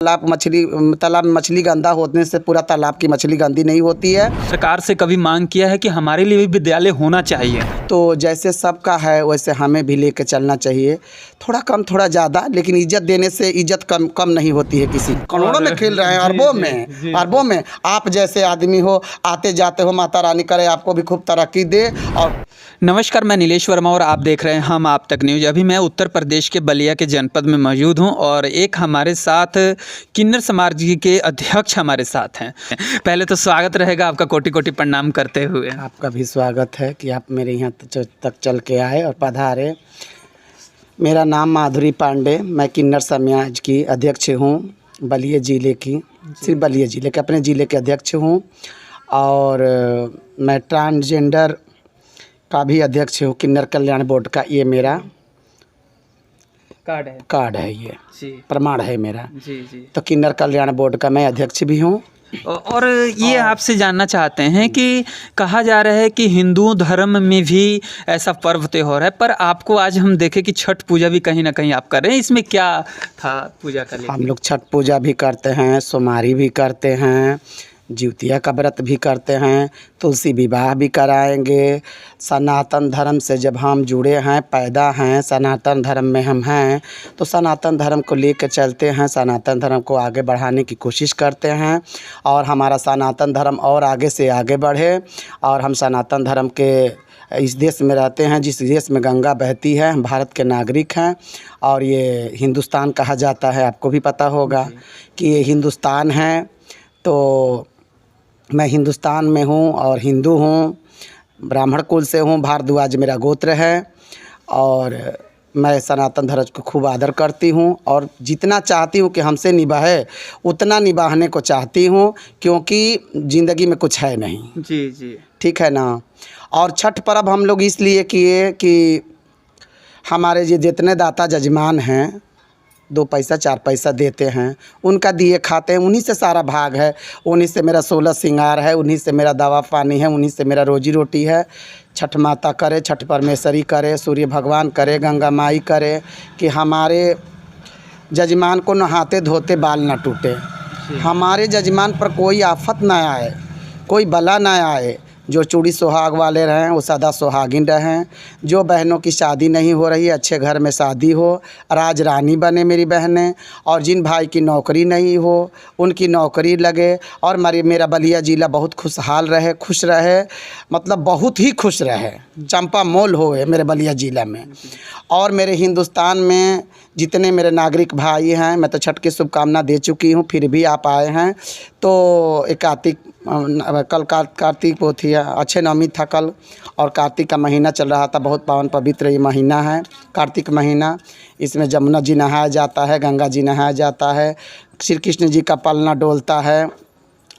तालाब में मछली गंदा होने से पूरा तालाब की मछली गंदी नहीं होती है। सरकार से कभी मांग किया है कि हमारे लिए भी विद्यालय होना चाहिए? तो जैसे सबका है वैसे हमें भी लेके चलना चाहिए, थोड़ा कम थोड़ा ज़्यादा, लेकिन इज्जत देने से इज्जत कम नहीं होती है किसी। करोड़ों में खेल रहे हैं, अरबों में आप जैसे आदमी हो, आते जाते हो, माता रानी करे आपको भी खूब तरक्की दे। और नमस्कार, मैं नीलेश वर्मा और आप देख रहे हैं हम आप तक न्यूज़। अभी मैं उत्तर प्रदेश के बलिया के जनपद में मौजूद हूं और एक हमारे साथ किन्नर समाज के अध्यक्ष हमारे साथ हैं। पहले तो स्वागत रहेगा आपका, कोटि कोटि प्रणाम करते हुए। आपका भी स्वागत है कि आप मेरे यहाँ तक चल के आए और पधारे। मेरा नाम माधुरी पांडे, मैं किन्नर समाज की अध्यक्ष हूँ, बलिया ज़िले की, सिर्फ बलिया ज़िले के, अपने ज़िले के अध्यक्ष हूँ। और मैं ट्रांसजेंडर का भी अध्यक्ष हूँ, किन्नर कल्याण बोर्ड का। ये मेरा कार्ड है ये प्रमाण है मेरा जी। तो किन्नर कल्याण बोर्ड का मैं अध्यक्ष भी हूँ। और ये आपसे जानना चाहते हैं कि कहा जा रहा है कि हिंदू धर्म में भी ऐसा पर्व त्योहार है, पर आपको आज हम देखें कि छठ पूजा भी कहीं ना कहीं आप कर रहे हैं, इसमें क्या था पूजा का? हम लोग छठ पूजा भी करते हैं, सोमवारी भी करते हैं, जिउतिया का व्रत भी करते हैं, तुलसी विवाह भी कराएंगे। सनातन धर्म से जब हम जुड़े हैं, पैदा हैं, सनातन धर्म में हम हैं, तो सनातन धर्म को लेकर चलते हैं, सनातन धर्म को आगे बढ़ाने की कोशिश करते हैं और हमारा सनातन धर्म और आगे से आगे बढ़े। और हम सनातन धर्म के इस देश में रहते हैं जिस देश में गंगा बहती है, हम भारत के नागरिक हैं और ये हिंदुस्तान कहा जाता है। आपको भी पता होगा कि ये हिंदुस्तान है। तो मैं हिंदुस्तान में हूँ और हिंदू हूँ, ब्राह्मण कुल से हूँ, भारद्वाज मेरा गोत्र है और मैं सनातन धर्म को खूब आदर करती हूँ और जितना चाहती हूँ कि हमसे निभाए उतना निभाने को चाहती हूँ, क्योंकि ज़िंदगी में कुछ है नहीं। जी ठीक है ना। और छठ पर्व हम लोग इसलिए किए कि हमारे ये जितने दाता जजमान हैं, 2 पैसा 4 पैसा देते हैं, उनका दिए खाते हैं, उन्हीं से सारा भाग है, उन्हीं से मेरा 16 श्रृंगार है, उन्हीं से मेरा दवा पानी है, उन्हीं से मेरा रोजी रोटी है। छठ माता करे, छठ परमेश्वरी करे, सूर्य भगवान करे, गंगा माई करे कि हमारे जजमान को नहाते धोते बाल ना टूटे, हमारे जजमान पर कोई आफत ना आए, कोई बला ना आए। जो चूड़ी सुहाग वाले रहें वो सदा सुहागिन रहें, जो बहनों की शादी नहीं हो रही अच्छे घर में शादी हो, राज रानी बने मेरी बहनें। और जिन भाई की नौकरी नहीं हो उनकी नौकरी लगे और मेरा बलिया ज़िला बहुत खुशहाल रहे, खुश रहे, मतलब बहुत ही खुश रहे, चंपा मोल होए मेरे बलिया ज़िला में। और मेरे हिंदुस्तान में जितने मेरे नागरिक भाई हैं, मैं तो छठ की शुभकामना दे चुकी हूँ, फिर भी आप आए हैं तो एक कल कार्तिक वो थी, अच्छे नवमी था कल, और कार्तिक का महीना चल रहा था, बहुत पावन पवित्र ये महीना है कार्तिक महीना। इसमें जमुना जी नहाया जाता है, गंगा जी नहाया जाता है, श्री कृष्ण जी का पलना डोलता है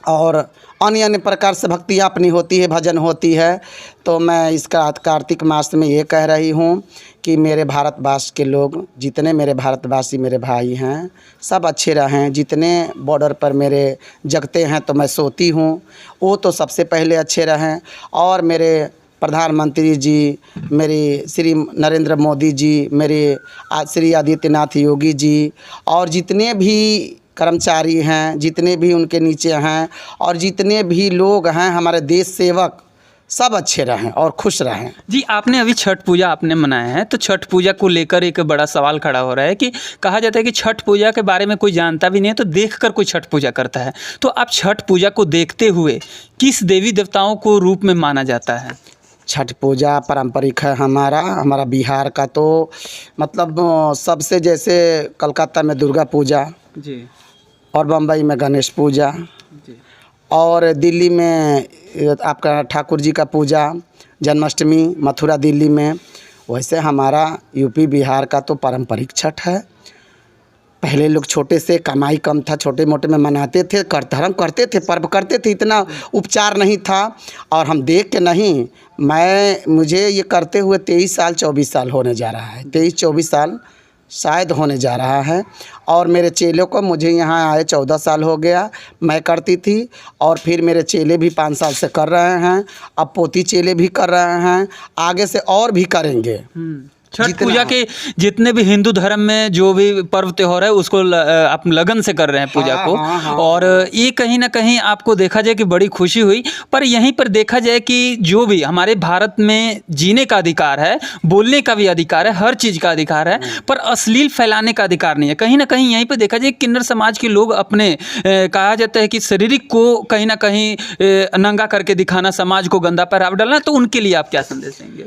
और अन्य अन्य प्रकार से भक्तियाँ अपनी होती है, भजन होती है। तो मैं इसका कार्तिक मास में ये कह रही हूँ कि मेरे भारतवासी के लोग, जितने मेरे भारतवासी मेरे भाई हैं, सब अच्छे रहें। जितने बॉर्डर पर मेरे जगते हैं तो मैं सोती हूँ, वो तो सबसे पहले अच्छे रहें। और मेरे प्रधानमंत्री जी, मेरे श्री नरेंद्र मोदी जी, मेरे श्री आदित्यनाथ योगी जी, और जितने भी कर्मचारी हैं, जितने भी उनके नीचे हैं और जितने भी लोग हैं हमारे देश सेवक, सब अच्छे रहें और खुश रहें। जी, आपने अभी छठ पूजा आपने मनाया है, तो छठ पूजा को लेकर एक बड़ा सवाल खड़ा हो रहा है कि कहा जाता है कि छठ पूजा के बारे में कोई जानता भी नहीं है तो देखकर कोई छठ पूजा करता है। तो आप छठ पूजा को देखते हुए किस देवी देवताओं को रूप में माना जाता है? छठ पूजा पारंपरिक है हमारा बिहार का, तो मतलब सबसे, जैसे कलकत्ता में दुर्गा पूजा जी, और बम्बई में गणेश पूजा जी, और दिल्ली में आपका ठाकुर जी का पूजा, जन्माष्टमी मथुरा दिल्ली में। वैसे हमारा यूपी बिहार का तो पारंपरिक छठ है। पहले लोग छोटे से, कमाई कम था, छोटे मोटे में मनाते थे, धर्म करते थे, पर्व करते थे, इतना उपचार नहीं था। और हम देख के नहीं, मुझे ये करते हुए 23 साल 24 साल होने जा रहा है, 23-24 साल शायद होने जा रहा है। और मेरे चेलों को, मुझे यहाँ आए 14 साल हो गया, मैं करती थी और फिर मेरे चेले भी 5 साल से कर रहे हैं, अब पोती चेले भी कर रहे हैं, आगे से और भी करेंगे। छठ जितना पूजा हो। के जितने भी हिंदू धर्म में जो भी पर्व त्योहार है उसको आप लगन से कर रहे हैं पूजा हाँ, को। हाँ, हाँ, और ये कहीं ना कहीं आपको देखा जाए कि बड़ी खुशी हुई। पर यहीं पर देखा जाए कि जो भी हमारे भारत में जीने का अधिकार है, बोलने का भी अधिकार है, हर चीज़ का अधिकार है, पर अश्लील फैलाने का अधिकार नहीं है। कहीं ना कहीं यहीं पर देखा जाए किन्नर समाज के लोग अपने कहा जाता है कि शारीरिक को कहीं ना कहीं नंगा करके दिखाना, समाज को गंदा पहरावा डालना, तो उनके लिए आप क्या संदेश देंगे?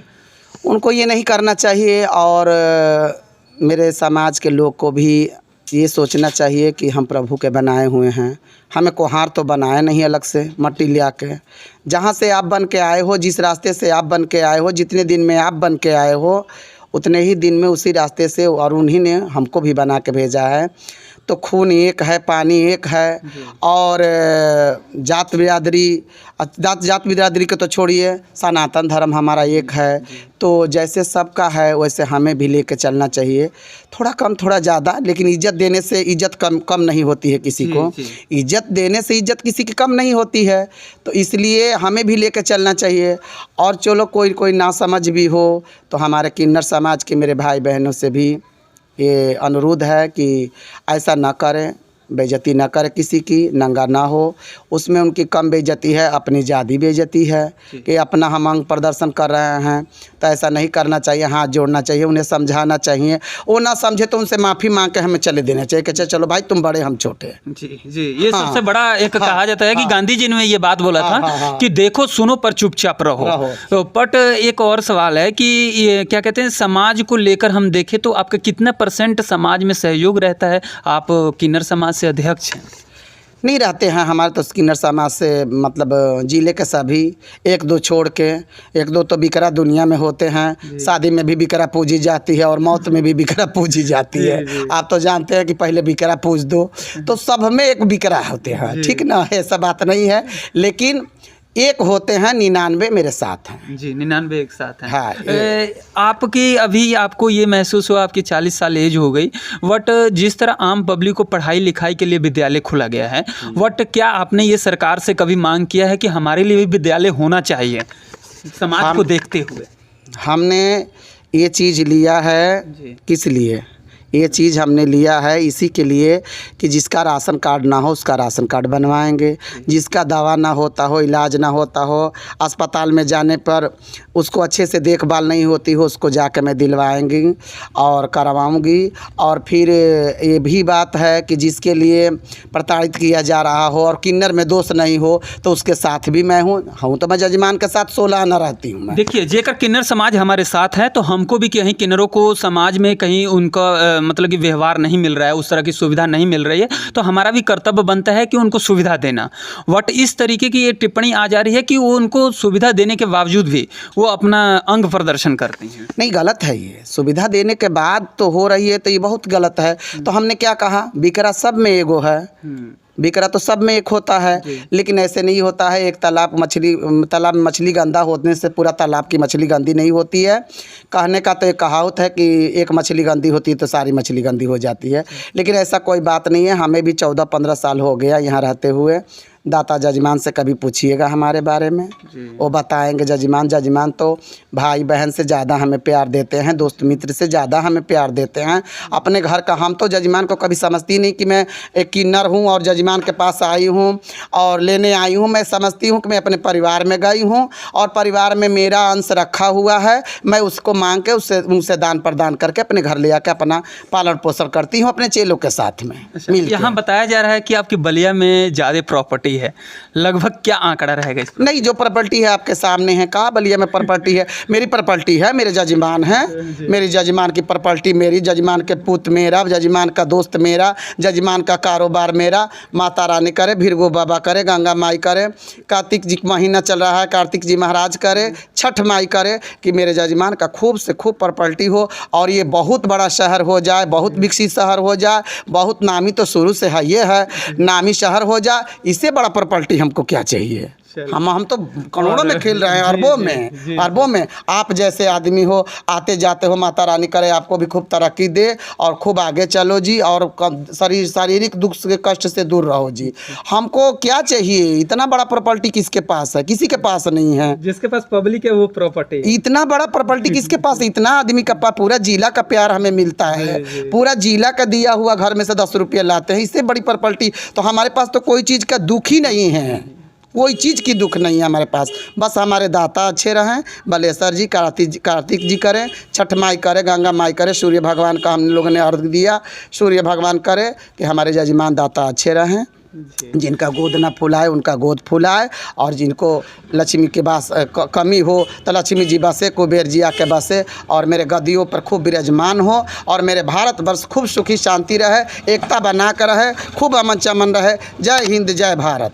उनको ये नहीं करना चाहिए और मेरे समाज के लोग को भी ये सोचना चाहिए कि हम प्रभु के बनाए हुए हैं। हमें कोहार तो बनाए नहीं अलग से मट्टी ले आके। जहाँ से आप बन के आए हो, जिस रास्ते से आप बन के आए हो, जितने दिन में आप बन के आए हो, उतने ही दिन में उसी रास्ते से और उन्हीं ने हमको भी बना के भेजा है। तो खून एक है, पानी एक है। और जात बिरादरी को तो छोड़िए, सनातन धर्म हमारा एक है। तो जैसे सबका है वैसे हमें भी लेके चलना चाहिए। थोड़ा कम थोड़ा ज़्यादा, लेकिन इज्जत देने से इज्जत कम नहीं होती है किसी को। इज्जत देने से इज्जत किसी की कम नहीं होती है। तो इसलिए हमें भी लेके चलना चाहिए। और चलो कोई नासमझ भी हो तो हमारे किन्नर समाज के मेरे भाई बहनों से भी ये अनुरोध है कि ऐसा ना करें, बेइज्जती ना करें किसी की, नंगा ना हो। उसमें उनकी कम बेइज्जती है, अपनी ज़्यादा बेइज्जती है कि अपना हम अंग प्रदर्शन कर रहे हैं। तो ऐसा नहीं करना चाहिए, हाथ जोड़ना चाहिए, उन्हें समझाना चाहिए। वो ना समझे तो उनसे माफ़ी मांग के हमें चले देना चाहिए कि चलो भाई तुम बड़े हम छोटे। जी, ये सबसे बड़ा एक कहा जाता है कि गांधी जी ने ये बात बोला था कि देखो सुनो पर चुपचाप रहो। तो बट एक और सवाल है कि ये क्या कहते हैं, समाज को लेकर हम देखें तो आपका कितना % समाज में सहयोग रहता है? आप किन्नर समाज से अध्यक्ष हैं। नहीं रहते हैं हमारे तो किन्नर समाज से, मतलब जिले के सभी, एक दो छोड़ के। एक दो तो बिकरा दुनिया में होते हैं, शादी में भी बिकरा पूजी जाती है और मौत में भी बिकरा पूजी जाती है। आप तो जानते हैं कि पहले बिकरा पूज दो, तो सब में एक बिकरा होते हैं, ठीक ना? ऐसा बात नहीं है, लेकिन एक होते हैं 99 मेरे साथ हैं। जी, 99 एक साथ हैं। हाँ, आपकी अभी आपको ये महसूस हुआ, आपकी 40 साल एज हो गई, बट जिस तरह आम पब्लिक को पढ़ाई लिखाई के लिए विद्यालय खोला गया है, बट क्या आपने ये सरकार से कभी मांग किया है कि हमारे लिए भी विद्यालय होना चाहिए समाज को देखते हुए? हमने ये चीज़ लिया है। किस लिए ये चीज़ हमने लिया है? इसी के लिए कि जिसका राशन कार्ड ना हो उसका राशन कार्ड बनवाएंगे, जिसका दवा ना होता हो, इलाज ना होता हो, अस्पताल में जाने पर उसको अच्छे से देखभाल नहीं होती हो, उसको जाकर मैं दिलवाएंगी और करवाऊंगी। और फिर ये भी बात है कि जिसके लिए प्रताड़ित किया जा रहा हो और किन्नर में दोष नहीं हो तो उसके साथ भी मैं हूँ। तो मैं जजमान के साथ 16 आना रहती हूँ मैं। देखिए, जेकर किन्नर समाज हमारे साथ है तो हमको भी कहीं किन्नरों को समाज में कहीं उनका मतलब कि व्यवहार नहीं मिल रहा है, उस तरह की सुविधा नहीं मिल रही है, तो हमारा भी कर्तव्य बनता है कि उनको सुविधा देना। बट इस तरीके की ये टिप्पणी आ जा रही है कि वो उनको सुविधा देने के बावजूद भी वो अपना अंग प्रदर्शन करते हैं। नहीं, गलत है ये। सुविधा देने के बाद तो हो रही है तो ये बहुत गलत है। तो हमने क्या कहा, बिकरा सब में एगो है, बिकरा तो सब में एक होता है, लेकिन ऐसे नहीं होता है। एक तालाब में मछली गंदा होने से पूरा तालाब की मछली गंदी नहीं होती है। कहने का तो एक कहावत है कि एक मछली गंदी होती है तो सारी मछली गंदी हो जाती है, लेकिन ऐसा कोई बात नहीं है। हमें भी 14-15 साल हो गया यहाँ रहते हुए। दाता जजमान से कभी पूछिएगा हमारे बारे में, वो बताएंगे। जजमान तो भाई बहन से ज़्यादा हमें प्यार देते हैं, दोस्त मित्र से ज़्यादा हमें प्यार देते हैं। अपने घर का हम तो जजमान को कभी समझती नहीं कि मैं एक किन्नर हूँ और जजमान के पास आई हूँ और लेने आई हूँ। मैं समझती हूँ कि मैं अपने परिवार में गई हूँ और परिवार में मेरा अंश रखा हुआ है। मैं उसको मांग के उनसे दान प्रदान करके अपने घर ले आकर अपना पालन पोषण करती हूँ अपने चेलों के साथ में मिल के। यहाँ बताया जा रहा है कि आपकी बलिया में ज़्यादा प्रॉपर्टी है, लगभग क्या आंकड़ा रहेगा इसका? नहीं, जो प्रॉपर्टी है आपके सामने है। कहाँ बलिया में प्रॉपर्टी है? मेरी प्रॉपर्टी है, मेरे जजमान है, मेरी जजमान की प्रॉपर्टी मेरी, जजमान के पुत्र मेरा, जजमान का दोस्त मेरा, जजमान का कारोबार मेरा। माता रानी करे, भीरगो बाबा करे, गंगा माई करे, कार्तिक जी महीना चल रहा है, कार्तिक जी महाराज करे, छठ माई करे कि मेरे जजमान का खूब से खूब प्रॉपर्टी हो और ये बहुत बड़ा शहर हो जाए, बहुत विकसित शहर हो जाए, बहुत नामी तो शुरू से है, ये है नामी शहर हो जाए। इससे बड़ा प्रॉपर्टी हमको क्या चाहिए? हम तो करोड़ों में खेल रहे हैं, अरबों में। आप जैसे आदमी हो, आते जाते हो, माता रानी करे आपको भी खूब तरक्की दे और खूब आगे चलो जी, और शारीरिक दुख के कष्ट से दूर रहो जी। हमको क्या चाहिए? इतना बड़ा प्रॉपर्टी किसके पास है? किसी के पास नहीं है। जिसके पास पब्लिक है वो प्रॉपर्टी। इतना बड़ा प्रॉपर्टी किसके पास? इतना आदमी का पूरा जिला का प्यार हमें मिलता है, पूरा जिला का दिया हुआ घर में से 10 रुपये लाते हैं, इससे बड़ी प्रॉपर्टी तो हमारे पास तो कोई चीज़ का दुख ही नहीं है, कोई चीज़ की दुख नहीं है हमारे पास। बस हमारे दाता अच्छे रहें, बलेश्वर जी, कार्तिक जी करें, छठ माई करे, गंगा माई करे, सूर्य भगवान का हम लोगों ने अर्घ दिया, सूर्य भगवान करे कि हमारे जजमान दाता अच्छे रहें, जिनका गोद ना फुलाए उनका गोद फुलाए, और जिनको लक्ष्मी के बास कमी हो तो लक्ष्मी जी बसे, कुबेर जी आके बसे, और मेरे गद्दियों पर खूब विराजमान हो, और मेरे भारतवर्ष खूब सुखी शांति रहे, एकता बना कर रहे, खूब अमन चमन रहे। जय हिंद, जय भारत।